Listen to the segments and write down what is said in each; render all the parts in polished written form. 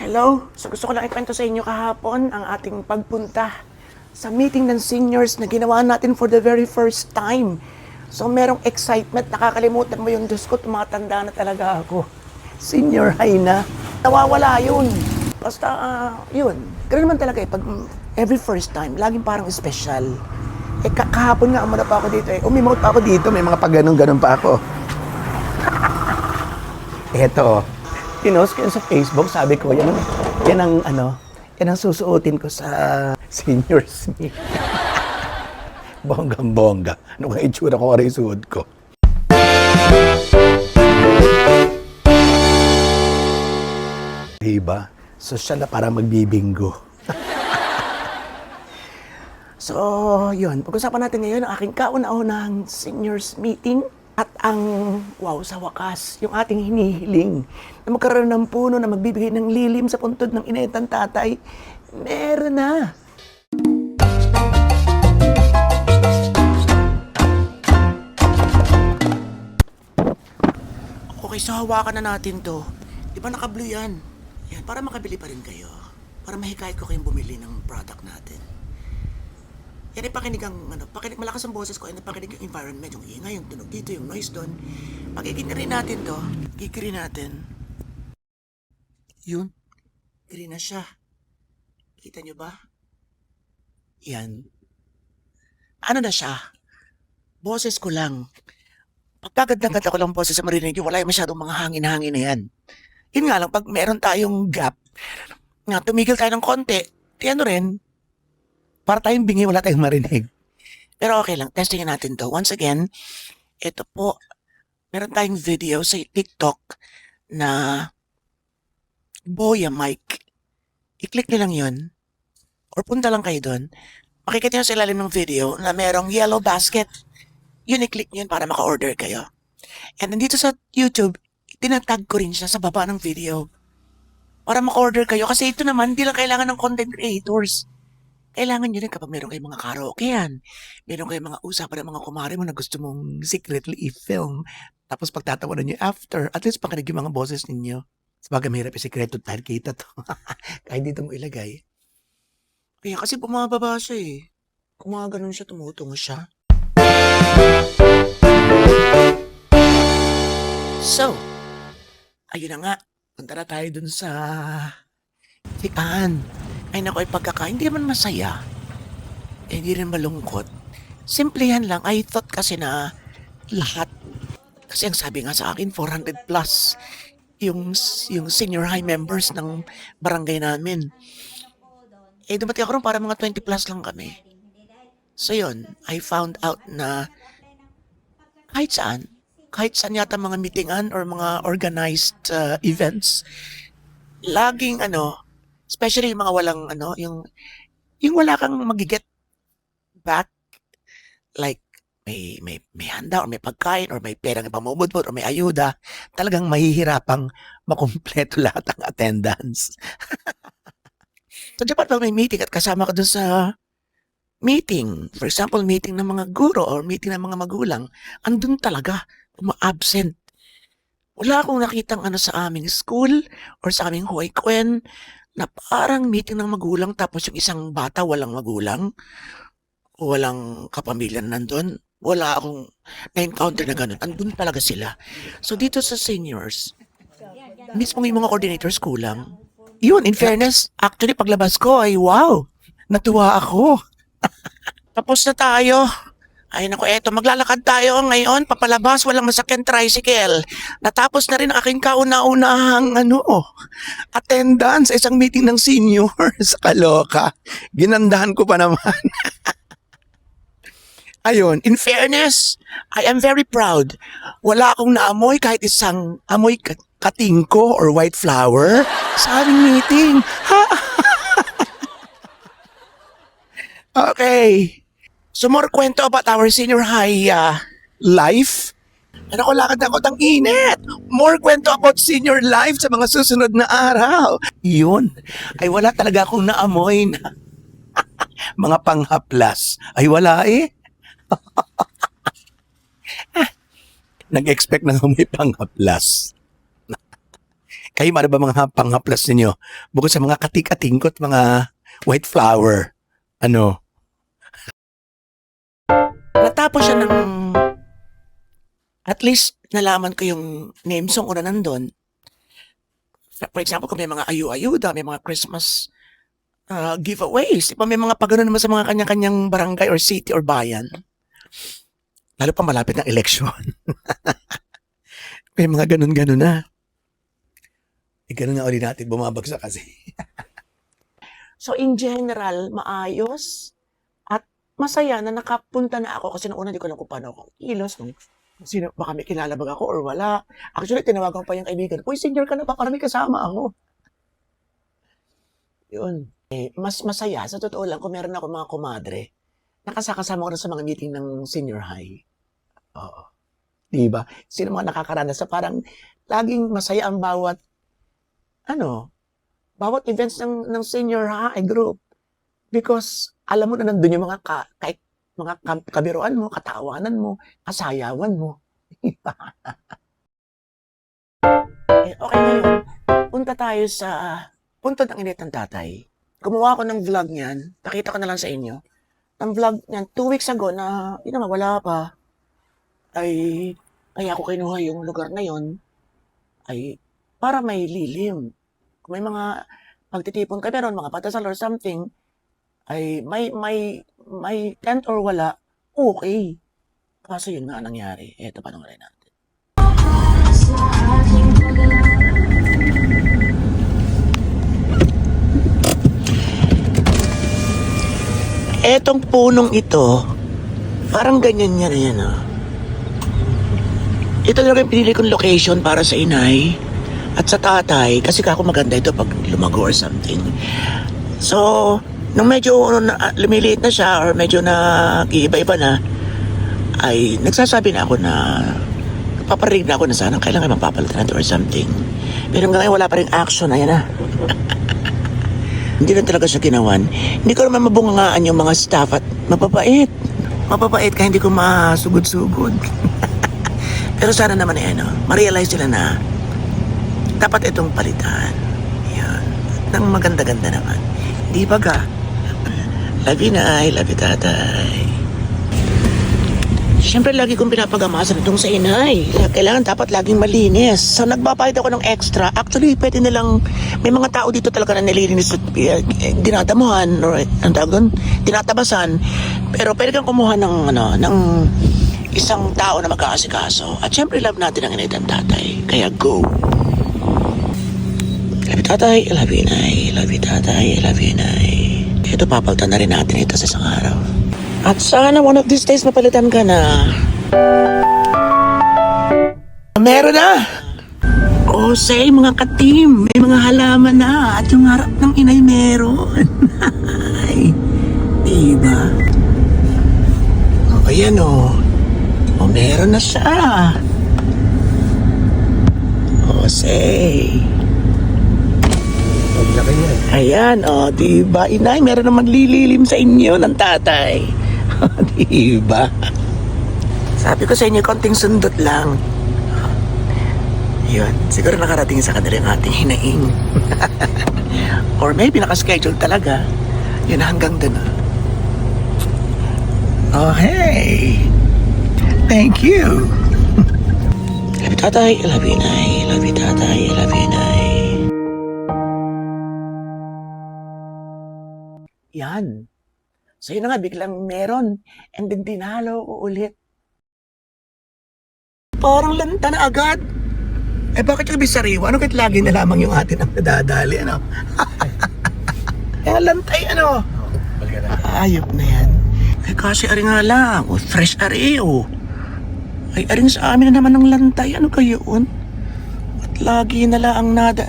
Hello? So gusto ko lang ikwento sa inyo kahapon ang ating pagpunta sa meeting ng seniors na ginawa natin for the very first time. So merong excitement, nakakalimutan mo yung Diyos ko, tumatanda na talaga ako. Senior high na. Nawawala yun. Basta, yun. Ganun naman talaga pag every first time, laging parang special. Kahapon nga, umuna pa ako dito umimot pa ako dito, may mga pag-ganun pa ako. Eto, pinost ko yun sa Facebook, sabi ko, yan ang susuotin ko sa seniors meet. Bonggang-bongga. Ano kaya itsura ko kaya suot ko? Diba? Social na para magbibinggo. So, yun. Pag-usapan natin ngayon ang aking kauna-unahang seniors meeting. At ang, wow, sa wakas, yung ating hinihiling na magkaroon ng puno na magbibigay ng lilim sa puntod ng inetang tatay, meron na. Okay, so hawakan na natin to. Di ba naka-blue yan? Yan, para makabili pa rin kayo. Para mahikayat ko kayong bumili ng product natin. Yan, pakinig ang, malakas ang boses ko, pakinig yung environment, yung ingay, yung tunog dito, yung noise doon. Pag-i-green natin to, i-green natin. Yun, green na siya. Kita nyo ba? Yan. Ano na siya? Boses ko lang. Pagkagandang-ganda ko lang boses sa marinig, wala yung masyadong mga hangin-hangin na yan. Yun nga lang, pag meron tayong gap, nga tumigil tayo ng konti, ano rin, para tayong bingi, wala tayong marinig. Pero okay lang, testingin natin to. Once again, ito po, meron tayong video sa TikTok na Boya Mic. I-click nyo lang yun, or punta lang kayo doon. Makikita nyo sa ilalim ng video na merong yellow basket. Yun, i-click nyo yun para maka-order kayo. And nandito sa YouTube, tinatag ko rin siya sa baba ng video para maka-order kayo. Kasi ito naman, hindi lang kailangan ng content creators. Kailangan nyo rin kapag meron kayong mga karaokean, meron kayong mga usapan ng mga kumare mo na gusto mong secretly i-film, tapos pagtatawanan nyo after, at least pakinig yung mga boses ninyo. Sabagay mahirap yung sekreto dahil kita to. Kahit dito mo ilagay. Kaya kasi bumababa siya Kung mga ganun siya, tumutungo siya. So, ayun na nga. Punta na tayo dun sa Tikaan. Ay naku, pagkakain, hindi naman masaya. Hindi rin malungkot. Simplihan lang. I thought kasi na lahat. Kasi ang sabi nga sa akin, 400 plus yung senior high members ng barangay namin. Dumating ako rin para mga 20 plus lang kami. So yun, I found out na kahit saan yata mga meetingan or mga organized events, laging especially yung mga walang yung wala kang magiget back, like may handa or may pagkain or may perang pamumudmod or may ayuda, talagang mahihirapang makumpleto lahat ang attendance. So dapat pag may meeting at kasama ka dun sa meeting, for example, meeting ng mga guro or meeting ng mga magulang, andun talaga, ma-absent. Wala akong nakitang sa aming school or sa aming Huay Kwen na parang meeting ng magulang tapos yung isang bata walang magulang, walang kapamilya nandun. Wala akong na-encounter na ganun. Andun talaga sila. So dito sa seniors, mismo yung mga coordinators kulang. Yun, in fairness, actually paglabas ko ay wow, natuwa ako. Tapos na tayo. Ay naku, eto, maglalakad tayo ngayon, papalabas, walang masakyan tricycle. Natapos na rin ang aking kauna-unahang attendance sa isang meeting ng seniors. Kaloka. Ginandahan ko pa naman. Ayun, in fairness, I am very proud. Wala akong naamoy kahit isang amoy katingko or white flower sa aming meeting. Okay. So more kwento about our senior high life. Ano ko, lakad ako ng init. More kwento about senior life sa mga susunod na araw. Yun. Ay wala talaga akong naamoy na mga panghaplas. Ay wala Nag-expect na may panghaplas. Kayo ano ba mga panghaplas ninyo? Bukod sa mga katik-atingkot, mga white flower. Ano? Natapos siya ng at least nalaman ko yung name song ko na nandun. For example, kung may mga ayu-ayuda, may mga Christmas giveaways. Di ba may mga pagano naman sa mga kanya-kanyang barangay or city or bayan. Lalo pa malapit ng eleksyon. May mga ganun-ganun na. Ganun nga ulit natin, bumabagsak kasi. So in general, maayos at masaya na nakapunta na ako kasi noong una hindi ko alam kung paano ako kilos. Sino, baka may kilala ba ako or wala. Actually, tinawagan ko pa yung kaibigan. Uy, senior ka na ba? Para may kasama ako. Yun. Mas masaya, sa totoo lang, kung meron ako mga kumadre, nakasakasama ko na sa mga meeting ng senior high. Oo. Diba? Sino mga nakakaranas sa parang laging masaya ang bawat events ng senior high group. Because alam mo na nandun yung mga kahit mga kabiruan mo, katawanan mo, kasayawan mo. Diba? Okay ngayon, punta tayo sa punto ng init ng tatay. Gumawa ko ng vlog niyan. Nakita ko na lang sa inyo. Ang vlog niyan, 2 weeks ago na, wala pa. Ay, kaya ako kinuha yung lugar na yon ay para may lilim. Kung may mga pagtitipon ka meron, mga patasal or something, ay may tent or wala, okay. Kaso yun nga nangyari. Eto, panoorin natin. Etong punong ito, parang ganyan niya na yan, ah. Ito talaga yung pinili kong location para sa inay at sa tatay kasi kako maganda ito pag lumago or something. So, nung medyo lumiliit na siya or medyo nag-iiba-iba na, ay nagsasabi na ako na paparinig na ako na sana kailangan mapapalitan natin or something. Pero hanggang ngayon wala pa rin action. Ayan na. Hindi na talaga siya ginawan. Hindi ko naman mabungangaan yung mga staff at mapapait. Mapapait ka, hindi ko masugod-sugod. Pero sana naman ma-realize nila na dapat itong palitan. Yan. Nang maganda-ganda naman. Di ba ka? Love you, Nay. Love you, Tatay. Siyempre, lagi kong pinapagamasan itong sa inay. Kailangan dapat laging malinis. So, nagbabayad ako ng extra. Actually, pwede nilang, may mga tao dito talaga na nililinis at dinadamuhan, or ang tawag doon, tinatabasan. Pero pwede kang kumuha ng isang tao na magkaasikaso. At siyempre, love natin ang inay at tatay. Kaya go. Love you, Tatay. I love you, Inay. Love you, Tatay. I love you, Inay. Ito, papalitan na rin natin ito sa isang araw. At sana one of these days mapalitan ka na. Meron na! O say, mga ka-team, may mga halaman na. At yung harap ng inay meron. Ay, diba? O, ayan o. O, meron na siya. O, say. Paglaki niya. Ayan, o, diba? Inay, meron naman lililim sa inyo ng tatay. Diba? Sabi ko sa inyo, konting sundot lang. Yun, siguro nakarating sa kanila yung ating hinaing. Or maybe nakaschedule talaga. Yun, hanggang dun. Oh, hey! Thank you! Love you, Tatay. I love you, Nay. Love you, Tatay. I love you, Nay. Yan. So yun na nga, biglang meron. And then dinalo ko ulit. Parang lanta na agad. Bakit yung bisariwa? Ano kahit lagi na lamang yung atin ang nadadali, lantay, ayop na yan. Kasi ari nga lang, fresh ari, Ay, aring sa amin na naman ng lantay. Ano kayo yun? At lagi na lang ang nada.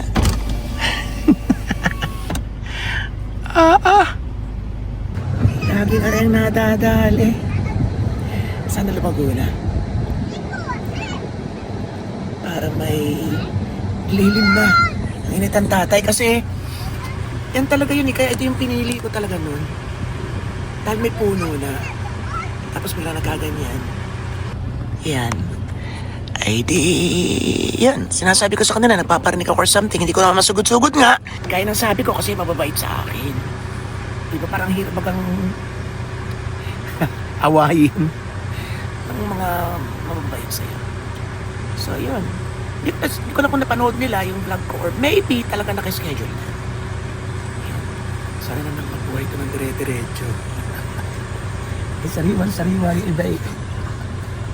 Lagi ka rin nadadali. Sana lumago na. Para may lilim na. Ang init ang tatay. Kasi, yan talaga yun. Kaya ito yung pinili ko talaga nun. Dahil may puno na. Tapos bigla nagkaganyan. Yan. Ay di, yan. Sinasabi ko sa kanila, nagpaparinig ako or something. Hindi ko naman masugod-sugod nga. Gaya ng sabi ko kasi mababait sa akin. Di ba parang hirap bagang awayin ng mga mababait sa'yo. So, yun. Hindi ko na kung napanood nila yung vlog ko or maybe talaga nakaschedule na. Yun. Sana naman mabuhay ko ng dire-diretso. Sariwan-sariwa yung iba eh.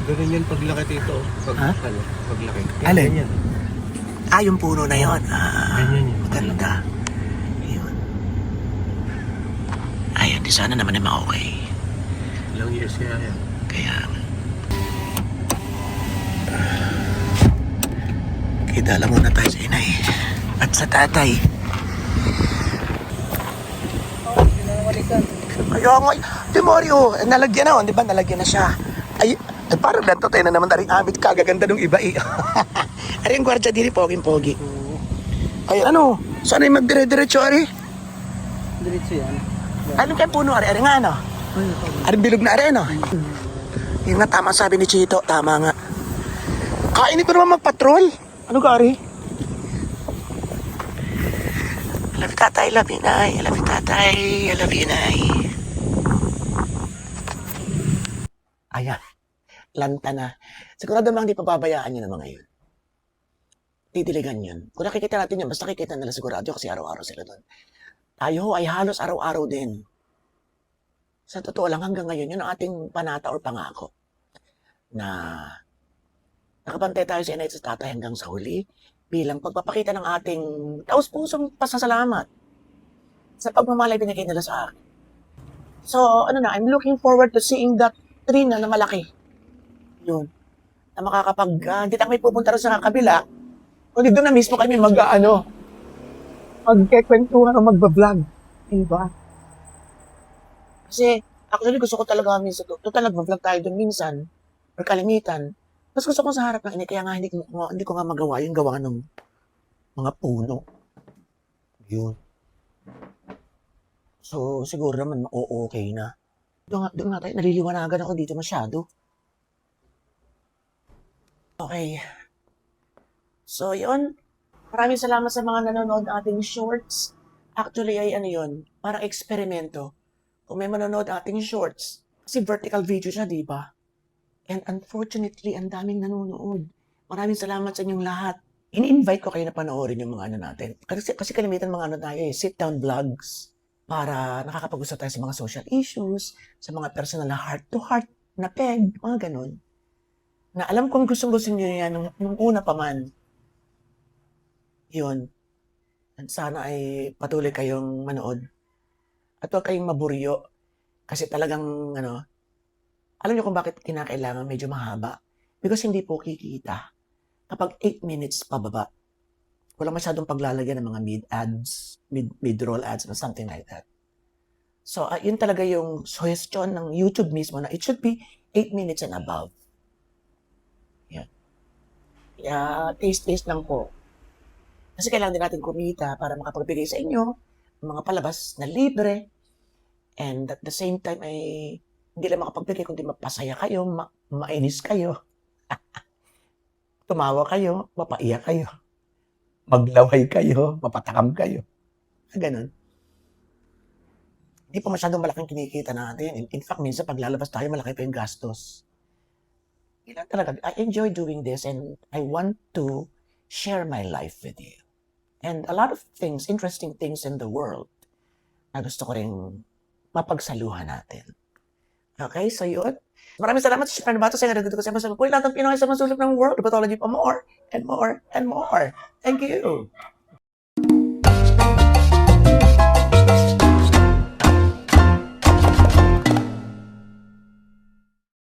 Ganun yan paglaki dito. Paglaki. Alin? Yung puno na yun. Ganyan yun. Maganda. Yun. Ayun, di sana naman ay okay. Ilang years kaya yan? Kaya... Kidala muna tayo sa inay. At sa tatay. Kaya nga, di Mario, nalagyan na, di ba? Nalagyan na siya. Ay parang ganito tayo na naman na rin amit ka. Gaganda nung iba eh. Ari yung gwardiya diri, poging-pogi. Ay ano, sana yung magdire-diretso, Ari? Diretso yan. Ano kayo puno, Ari? Ari nga, ano? Ari bilog na, Ari, ano? Yung nga, tama sabi ni Chito. Tama nga. Kainin ko naman magpatrol. Ano ka, Ari? I love you, tatay. I love you, nay. I love you, tatay. I love you, nay. Ayan. Lanta na. Sigurado namang hindi pababayaan yun ng mga yun. Didiligan yun. Kung nakikita natin yun, basta nakikita nila sigurado kasi araw-araw sila doon. Tayo ay halos araw-araw din. Sa totoo lang, hanggang ngayon, yun ang ating panata or pangako. Na nakapantay tayo sa inay sa tatay hanggang sa huli bilang pagpapakita ng ating taus-pusong pasasalamat sa pagmamalay binigay nila sa akin. So, I'm looking forward to seeing that tree na malaki. Yun. Na makakapag, hindi na kami pupunta rin sa kabila, kundi doon na mismo kami magkikwentuhan o magbablog. Diba? Kasi, actually, gusto ko talaga minsan, total nag-vlog tayo doon minsan, or kalimitan. Mas gusto ko sa harap ng ini, kaya nga hindi ko nga magawa yung gawa ng mga puno. Yun. So, siguro naman, okay na. Doon nga tayo, naliliwanagan ako dito masyado. Okay. So, yun. Maraming salamat sa mga nanonood ng ating shorts. Actually, ay parang eksperimento. Kung may manonood ating shorts, kasi vertical video siya, di ba? And unfortunately, ang daming nanonood. Maraming salamat sa inyong lahat. In-invite ko kayo na panoorin yung mga natin. Kasi kalimitan mga tayo sit-down vlogs para nakakapag-usap tayo sa mga social issues, sa mga personal na heart-to-heart na peg, mga ganun. Na alam kong gustong-gusto nyo yan nung una pa man. Yun. At sana ay patuloy kayong manood. At huwag kayong maburyo. Kasi talagang, alam nyo kung bakit kinakailangan medyo mahaba? Because hindi po kikita. Kapag 8 minutes pababa, walang masyadong paglalagyan ng mga mid-roll ads or something like that. So, yun talaga yung suggestion ng YouTube mismo na it should be 8 minutes and above. Yan. Taste lang po. Kasi kailangan din natin kumita para makapagbigay sa inyo ng mga palabas na libre. And at the same time ay hindi lang makapagbigay kundi mapasaya kayo, mainis kayo, tumawa kayo, mapaiyak kayo, maglaway kayo, mapatakam kayo. Ganun. Hindi pa masyadong malaking kinikita natin. In fact, minsan paglalabas tayo, malaki pa yung gastos. Ilan talaga, I enjoy doing this and I want to share my life with you. And a lot of things, interesting things in the world na gusto ko rin mapagsaluhan natin. Okay, so yun. Maraming salamat sa Shipman Bato sa nagdito ko sa mga po. Lahat ng Pinoy sa masulok ng world, Batology pa more and more and more. Thank you.